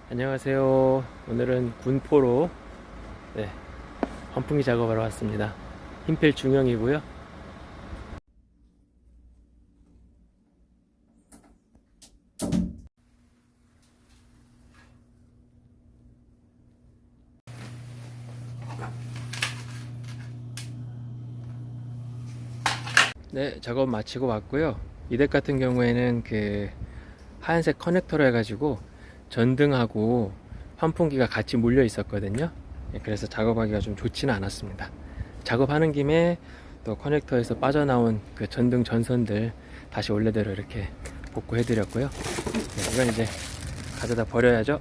안녕하세요. 오늘은 군포로 환풍기 작업하러 왔습니다. 힘필 중형이고요. 네, 작업 마치고 왔고요. 이 덱 같은 경우에는 그 하얀색 커넥터로 해가지고 전등하고 환풍기가 같이 물려 있었거든요. 그래서 작업하기가 좀 좋지는 않았습니다. 작업하는 김에 또 커넥터에서 빠져나온 그 전등 전선들 다시 원래대로 이렇게 복구해 드렸고요. 이건 이제 가져다 버려야죠.